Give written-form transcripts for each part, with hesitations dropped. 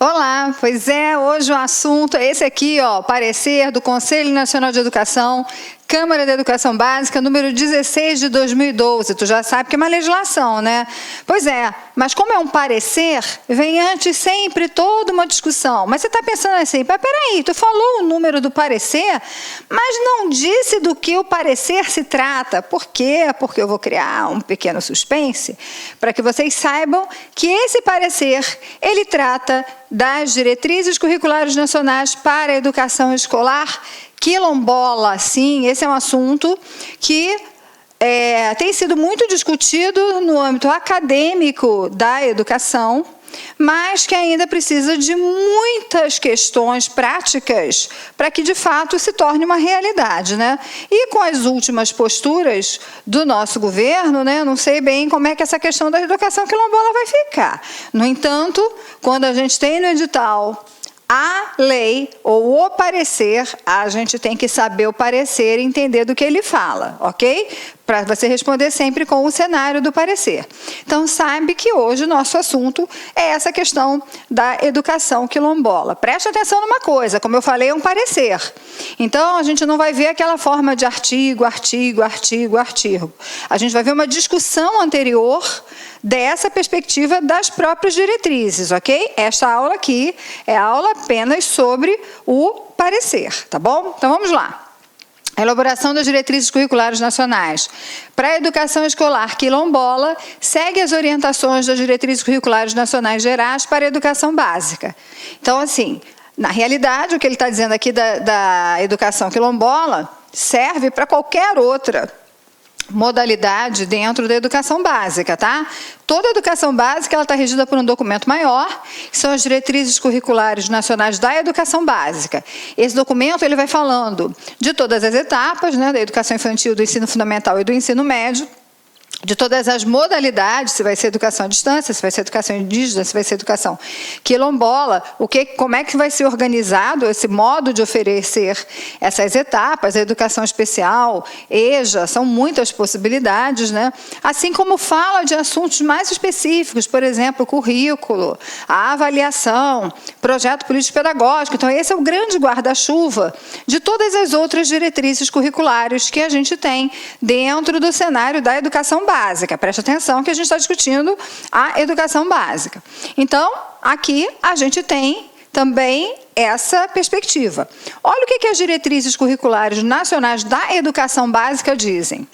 Olá, pois é, hoje o assunto é esse aqui, ó, parecer do Conselho Nacional de Educação, Câmara da Educação Básica, número 16 de 2012. Tu já sabe que é uma legislação, né? Pois é, mas como é um parecer, vem antes sempre toda uma discussão. Mas você está pensando assim, mas peraí, tu falou o número do parecer, mas não disse do que o parecer se trata. Por quê? Porque eu vou criar um pequeno suspense para que vocês saibam que esse parecer, ele trata das diretrizes curriculares nacionais para a educação escolar quilombola. Sim, esse é um assunto que tem sido muito discutido no âmbito acadêmico da educação, mas que ainda precisa de muitas questões práticas para que, de fato, se torne uma realidade, né? E com as últimas posturas do nosso governo, né, não sei bem como é que essa questão da educação quilombola vai ficar. No entanto, quando a gente tem no edital a lei ou o parecer, a gente tem que saber o parecer e entender do que ele fala, ok? Para você responder sempre com o cenário do parecer. Então, sabe que hoje o nosso assunto é essa questão da educação quilombola. Preste atenção numa coisa, como eu falei, é um parecer. Então, a gente não vai ver aquela forma de artigo. A gente vai ver uma discussão anterior dessa perspectiva das próprias diretrizes, ok? Esta aula aqui é aula apenas sobre o parecer, tá bom? Então, vamos lá. A elaboração das diretrizes curriculares nacionais para a educação escolar quilombola segue as orientações das diretrizes curriculares nacionais gerais para a educação básica. Então, assim, na realidade, o que ele está dizendo aqui da educação quilombola serve para qualquer outra modalidade dentro da educação básica, tá? Toda a educação básica ela está regida por um documento maior, que são as diretrizes curriculares nacionais da educação básica. Esse documento ele vai falando de todas as etapas, né, da educação infantil, do ensino fundamental e do ensino médio, de todas as modalidades, se vai ser educação à distância, se vai ser educação indígena, se vai ser educação quilombola, como é que vai ser organizado esse modo de oferecer essas etapas, a educação especial, EJA, são muitas possibilidades, né? Assim como fala de assuntos mais específicos, por exemplo, currículo, a avaliação, projeto político-pedagógico. Então, esse é o grande guarda-chuva de todas as outras diretrizes curriculares que a gente tem dentro do cenário da educação básica. Preste atenção que a gente está discutindo a educação básica. Então, aqui a gente tem também essa perspectiva. Olha o que as diretrizes curriculares nacionais da educação básica dizem.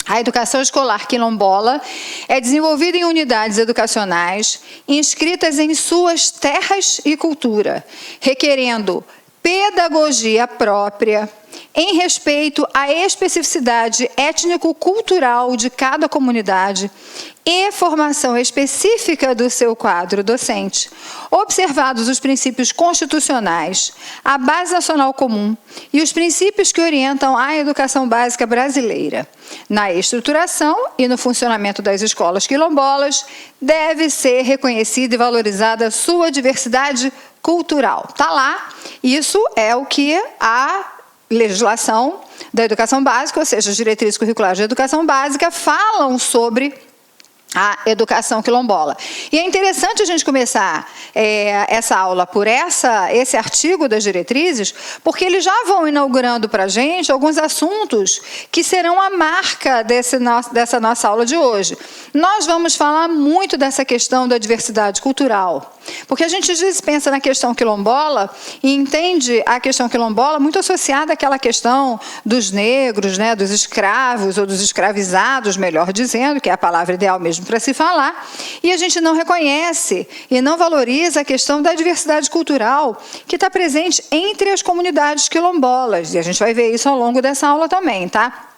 A educação escolar quilombola é desenvolvida em unidades educacionais inscritas em suas terras e cultura, requerendo pedagogia própria, em respeito à especificidade étnico-cultural de cada comunidade e formação específica do seu quadro docente, observados os princípios constitucionais, a base nacional comum e os princípios que orientam a educação básica brasileira. Na estruturação e no funcionamento das escolas quilombolas, deve ser reconhecida e valorizada sua diversidade cultural. Está lá, isso é o que a legislação da educação básica, ou seja, as diretrizes curriculares da educação básica, falam sobre a educação quilombola. E é interessante a gente começar essa aula por esse artigo das diretrizes, porque eles já vão inaugurando para a gente alguns assuntos que serão a marca dessa nossa aula de hoje. Nós vamos falar muito dessa questão da diversidade cultural, porque a gente às vezes pensa na questão quilombola e entende a questão quilombola muito associada àquela questão dos negros, né, dos escravos ou dos escravizados, melhor dizendo, que é a palavra ideal mesmo para se falar, e a gente não reconhece e não valoriza a questão da diversidade cultural que está presente entre as comunidades quilombolas, e a gente vai ver isso ao longo dessa aula também, tá?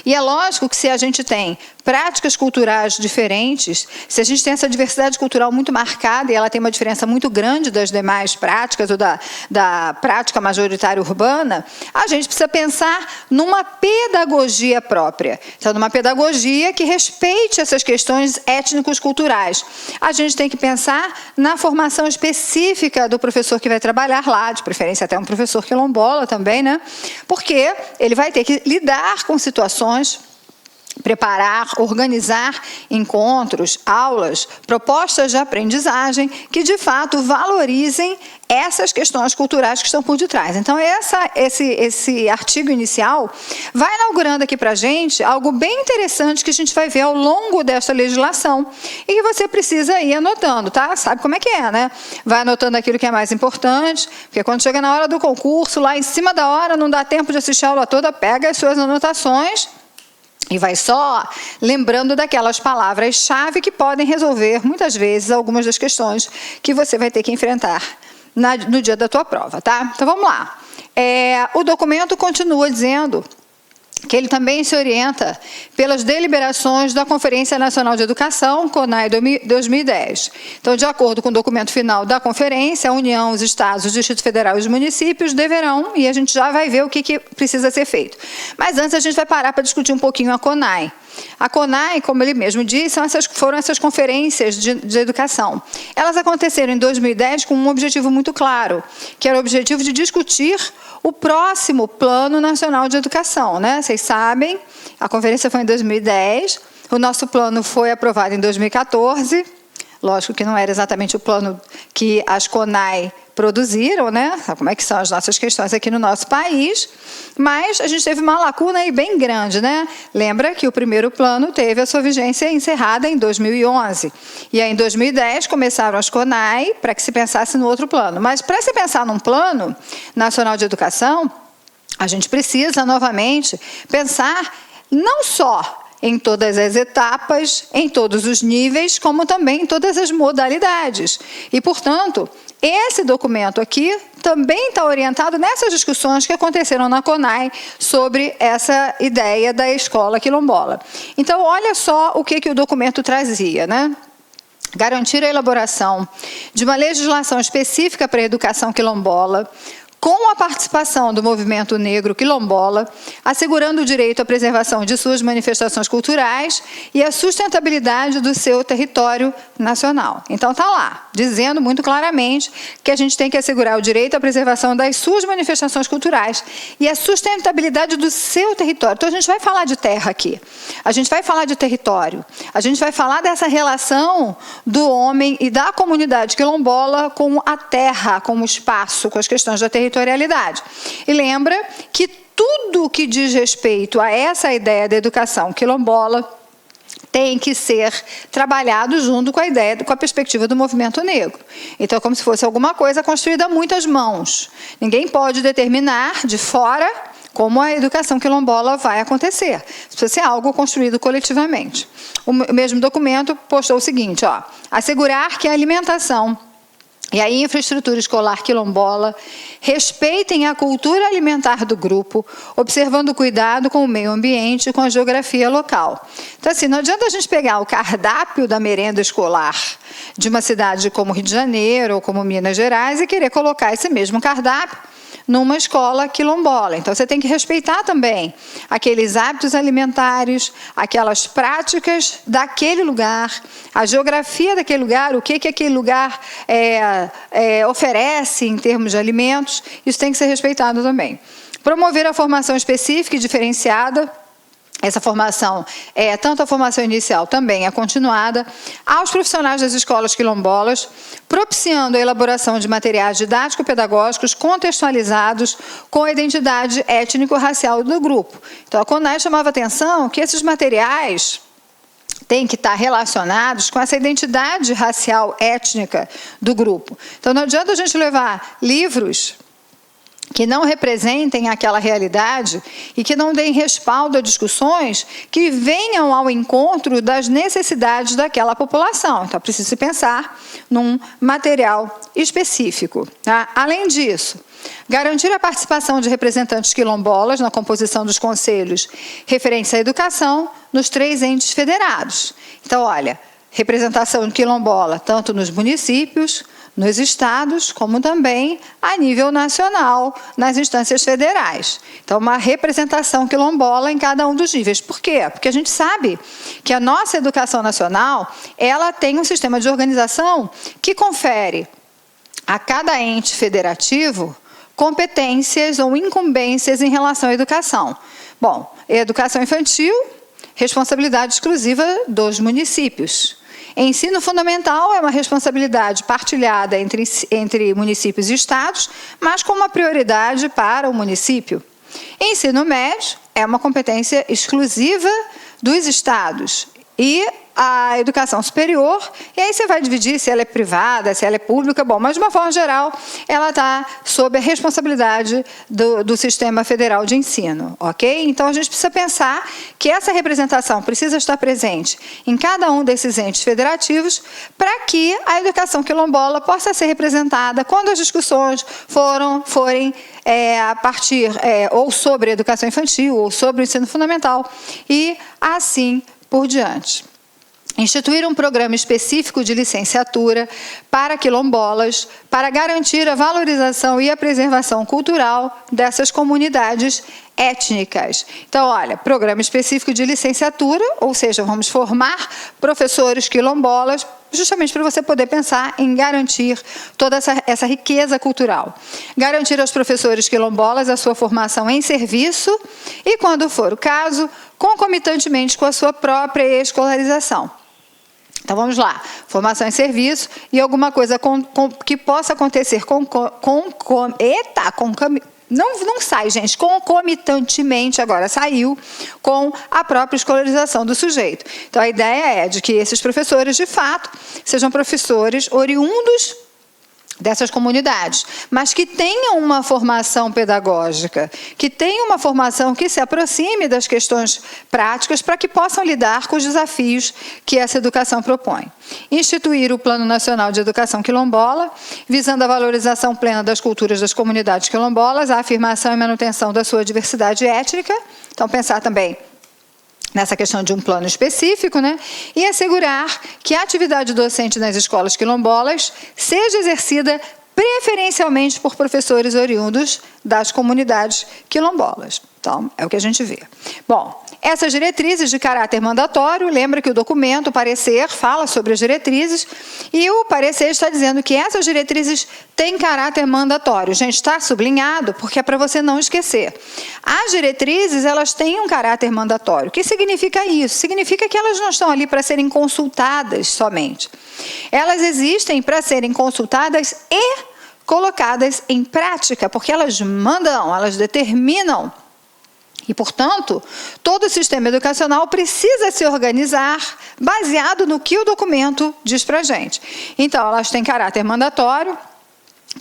E é lógico que se a gente tem práticas culturais diferentes, se a gente tem essa diversidade cultural muito marcada e ela tem uma diferença muito grande das demais práticas ou da prática majoritária urbana, a gente precisa pensar numa pedagogia própria. Então, numa pedagogia que respeite essas questões étnicos culturais. A gente tem que pensar na formação específica do professor que vai trabalhar lá, de preferência até um professor quilombola também, né? Porque ele vai ter que lidar com situações preparar, organizar encontros, aulas, propostas de aprendizagem que, de fato, valorizem essas questões culturais que estão por detrás. Então, esse artigo inicial vai inaugurando aqui para a gente algo bem interessante que a gente vai ver ao longo desta legislação e que você precisa ir anotando, tá? Sabe como é que é, né? Vai anotando aquilo que é mais importante, porque quando chega na hora do concurso, lá em cima da hora, não dá tempo de assistir a aula toda, pega as suas anotações e vai só lembrando daquelas palavras-chave que podem resolver, muitas vezes, algumas das questões que você vai ter que enfrentar no dia da tua prova, tá? Então, vamos lá. O documento continua dizendo que ele também se orienta pelas deliberações da Conferência Nacional de Educação, CONAE 2010. Então, de acordo com o documento final da conferência, a União, os Estados, o Distrito Federal e os municípios deverão, e a gente já vai ver o que precisa ser feito. Mas antes a gente vai parar para discutir um pouquinho a CONAE. A CONAE, como ele mesmo disse, foram essas conferências de educação. Elas aconteceram em 2010 com um objetivo muito claro, que era o objetivo de discutir o próximo Plano Nacional de Educação, né? Vocês sabem, a conferência foi em 2010, o nosso plano foi aprovado em 2014, lógico que não era exatamente o plano que as CONAE produziram, né? Sabe como é que são as nossas questões aqui no nosso país, mas a gente teve uma lacuna aí bem grande, né? Lembra que o primeiro plano teve a sua vigência encerrada em 2011, e aí em 2010 começaram as CONAE para que se pensasse no outro plano, mas para se pensar num Plano Nacional de Educação, a gente precisa novamente pensar não só em todas as etapas, em todos os níveis, como também em todas as modalidades. E, portanto, esse documento aqui também está orientado nessas discussões que aconteceram na CONAE sobre essa ideia da escola quilombola. Então, olha só o que o documento trazia, né? Garantir a elaboração de uma legislação específica para a educação quilombola, com a participação do movimento negro quilombola, assegurando o direito à preservação de suas manifestações culturais e a sustentabilidade do seu território nacional. Então, está lá, dizendo muito claramente que a gente tem que assegurar o direito à preservação das suas manifestações culturais e a sustentabilidade do seu território. Então, a gente vai falar de terra aqui, a gente vai falar de território, a gente vai falar dessa relação do homem e da comunidade quilombola com a terra, com o espaço, com as questões da territorialidade. E lembra que tudo que diz respeito a essa ideia da educação quilombola tem que ser trabalhado junto com a ideia, com a perspectiva do movimento negro. Então, é como se fosse alguma coisa construída a muitas mãos. Ninguém pode determinar de fora como a educação quilombola vai acontecer. Precisa ser algo construído coletivamente. O mesmo documento postou o seguinte, ó, assegurar que a alimentação e a infraestrutura escolar quilombola respeitem a cultura alimentar do grupo, observando o cuidado com o meio ambiente e com a geografia local. Então, assim, não adianta a gente pegar o cardápio da merenda escolar de uma cidade como Rio de Janeiro ou como Minas Gerais e querer colocar esse mesmo cardápio numa escola quilombola. Então, você tem que respeitar também aqueles hábitos alimentares, aquelas práticas daquele lugar, a geografia daquele lugar, o que aquele lugar oferece em termos de alimentos, isso tem que ser respeitado também. Promover a formação específica e diferenciada. Essa formação, tanto a formação inicial também é continuada, aos profissionais das escolas quilombolas, propiciando a elaboração de materiais didático-pedagógicos contextualizados com a identidade étnico-racial do grupo. Então, a CONAE chamava atenção que esses materiais têm que estar relacionados com essa identidade racial étnica do grupo. Então, não adianta a gente levar livros que não representem aquela realidade e que não deem respaldo a discussões que venham ao encontro das necessidades daquela população. Então, precisa se pensar num material específico. Tá? Além disso, garantir a participação de representantes quilombolas na composição dos conselhos referentes à educação nos 3 entes federados. Então, olha, representação quilombola tanto nos municípios, nos estados, como também a nível nacional, nas instâncias federais. Então, uma representação quilombola em cada um dos níveis. Por quê? Porque a gente sabe que a nossa educação nacional, ela tem um sistema de organização que confere a cada ente federativo competências ou incumbências em relação à educação. Bom, educação infantil responsabilidade exclusiva dos municípios. Ensino fundamental é uma responsabilidade partilhada entre municípios e estados, mas com uma prioridade para o município. Ensino médio é uma competência exclusiva dos estados. E a educação superior, e aí você vai dividir se ela é privada, se ela é pública, bom, mas de uma forma geral, ela está sob a responsabilidade do Sistema Federal de Ensino, ok? Então, a gente precisa pensar que essa representação precisa estar presente em cada um desses entes federativos para que a educação quilombola possa ser representada quando as discussões forem a partir ou sobre a educação infantil ou sobre o ensino fundamental e assim por diante. Instituir um programa específico de licenciatura para quilombolas para garantir a valorização e a preservação cultural dessas comunidades étnicas. Então, olha, programa específico de licenciatura, ou seja, vamos formar professores quilombolas justamente para você poder pensar em garantir toda essa riqueza cultural. Garantir aos professores quilombolas a sua formação em serviço e, quando for o caso, concomitantemente com a sua própria escolarização. Então, vamos lá. Formação em serviço e alguma coisa que possa acontecer não sai, gente, concomitantemente, agora saiu, com a própria escolarização do sujeito. Então, a ideia é de que esses professores, de fato, sejam professores oriundos dessas comunidades, mas que tenham uma formação pedagógica, que tenham uma formação que se aproxime das questões práticas para que possam lidar com os desafios que essa educação propõe. Instituir o Plano Nacional de Educação Quilombola, visando a valorização plena das culturas das comunidades quilombolas, a afirmação e manutenção da sua diversidade étnica. Então, pensar também nessa questão de um plano específico, né? E assegurar que a atividade docente nas escolas quilombolas seja exercida preferencialmente por professores oriundos das comunidades quilombolas. Então, é o que a gente vê. Bom, essas diretrizes de caráter mandatório, lembra que o documento, o parecer, fala sobre as diretrizes, e o parecer está dizendo que essas diretrizes têm caráter mandatório. Gente, está sublinhado, porque é para você não esquecer. As diretrizes, elas têm um caráter mandatório. O que significa isso? Significa que elas não estão ali para serem consultadas somente. Elas existem para serem consultadas e colocadas em prática, porque elas mandam, elas determinam. E, portanto, todo o sistema educacional precisa se organizar baseado no que o documento diz para a gente. Então, elas têm caráter mandatório,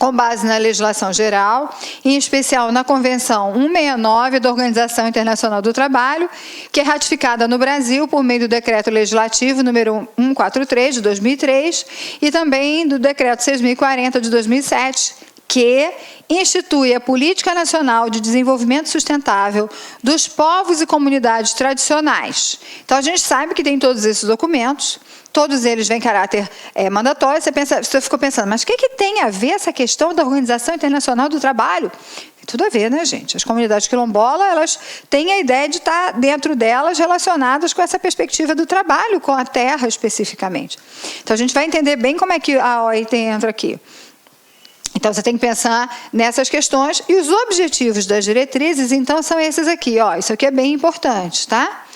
com base na legislação geral, em especial na Convenção 169 da Organização Internacional do Trabalho, que é ratificada no Brasil por meio do Decreto Legislativo número 143, de 2003, e também do Decreto 6.040, de 2007, que institui a Política Nacional de Desenvolvimento Sustentável dos Povos e Comunidades Tradicionais. Então, a gente sabe que tem todos esses documentos, todos eles vêm em caráter mandatório. Você ficou pensando, mas o que tem a ver essa questão da Organização Internacional do Trabalho? Tem tudo a ver, né, gente? As comunidades quilombolas, elas têm a ideia de estar dentro delas relacionadas com essa perspectiva do trabalho, com a terra especificamente. Então, a gente vai entender bem como é que a OIT entra aqui. Então, você tem que pensar nessas questões e os objetivos das diretrizes, então, são esses aqui. Ó, isso aqui é bem importante, tá?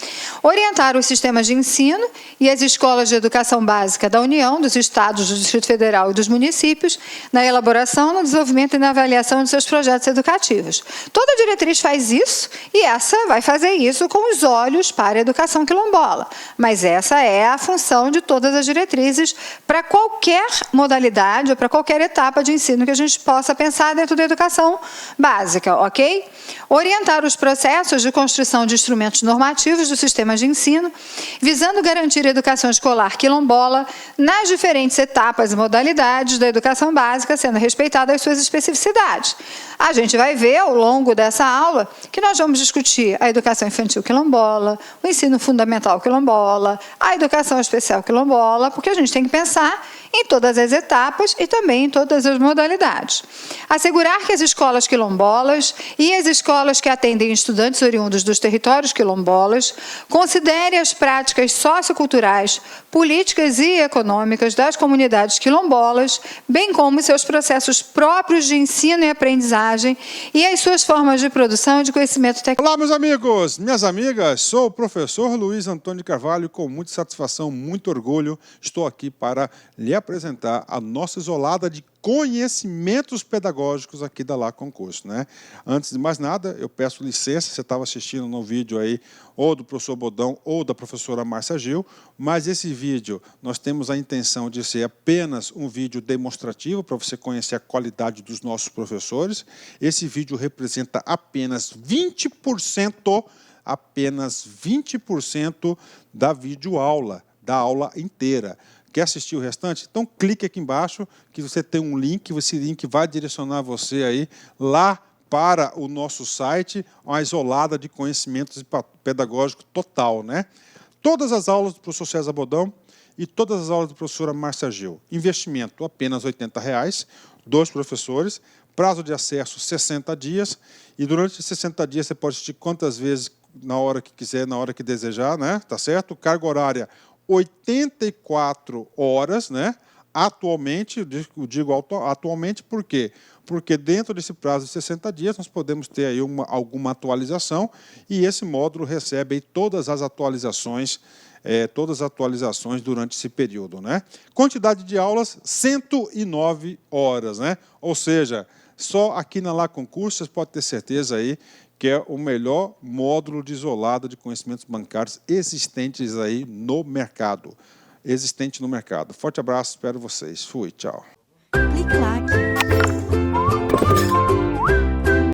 Orientar os sistemas de ensino e as escolas de educação básica da União, dos Estados, do Distrito Federal e dos municípios na elaboração, no desenvolvimento e na avaliação de seus projetos educativos. Toda diretriz faz isso e essa vai fazer isso com os olhos para a educação quilombola. Mas essa é a função de todas as diretrizes para qualquer modalidade ou para qualquer etapa de ensino que a gente possa pensar dentro da educação básica, ok? Orientar os processos de construção de instrumentos normativos dos sistemas de ensino, visando garantir a educação escolar quilombola nas diferentes etapas e modalidades da educação básica, sendo respeitadas as suas especificidades. A gente vai ver ao longo dessa aula que nós vamos discutir a educação infantil quilombola, o ensino fundamental quilombola, a educação especial quilombola, porque a gente tem que pensar em todas as etapas e também em todas as modalidades. Assegurar que as escolas quilombolas e as escolas que atendem estudantes oriundos dos territórios quilombolas considerem as práticas socioculturais, políticas e econômicas das comunidades quilombolas, bem como seus processos próprios de ensino e aprendizagem e as suas formas de produção de conhecimento técnico. Olá, meus amigos, minhas amigas, sou o professor Luiz Antônio de Carvalho, com muita satisfação, muito orgulho, estou aqui para lhe apresentar a nossa isolada de conhecimentos pedagógicos aqui da La Concurso, né? Antes de mais nada, eu peço licença, você estava assistindo no vídeo aí, ou do professor Bodão ou da professora Márcia Gil, mas esse vídeo nós temos a intenção de ser apenas um vídeo demonstrativo para você conhecer a qualidade dos nossos professores. Esse vídeo representa apenas 20% da videoaula, da aula inteira. Quer assistir o restante? Então clique aqui embaixo que você tem um link, esse link vai direcionar você aí lá para o nosso site, uma isolada de conhecimentos pedagógicos total, né? Todas as aulas do professor César Bodão e todas as aulas da professora Márcia Gil. Investimento apenas R$ 80, 2 professores, prazo de acesso 60 dias, e durante esses 60 dias você pode assistir quantas vezes na hora que quiser, na hora que desejar, né? Tá certo? Carga horária 84 horas, né? Atualmente, eu digo atualmente por quê? Porque dentro desse prazo de 60 dias nós podemos ter aí alguma atualização e esse módulo recebe aí todas as atualizações durante esse período, né? Quantidade de aulas, 109 horas, né? Ou seja, só aqui na La Concurso você pode ter certeza aí que é o melhor módulo de isolado de conhecimentos bancários existentes aí no mercado. Forte abraço, espero vocês. Fui, tchau. Clique lá.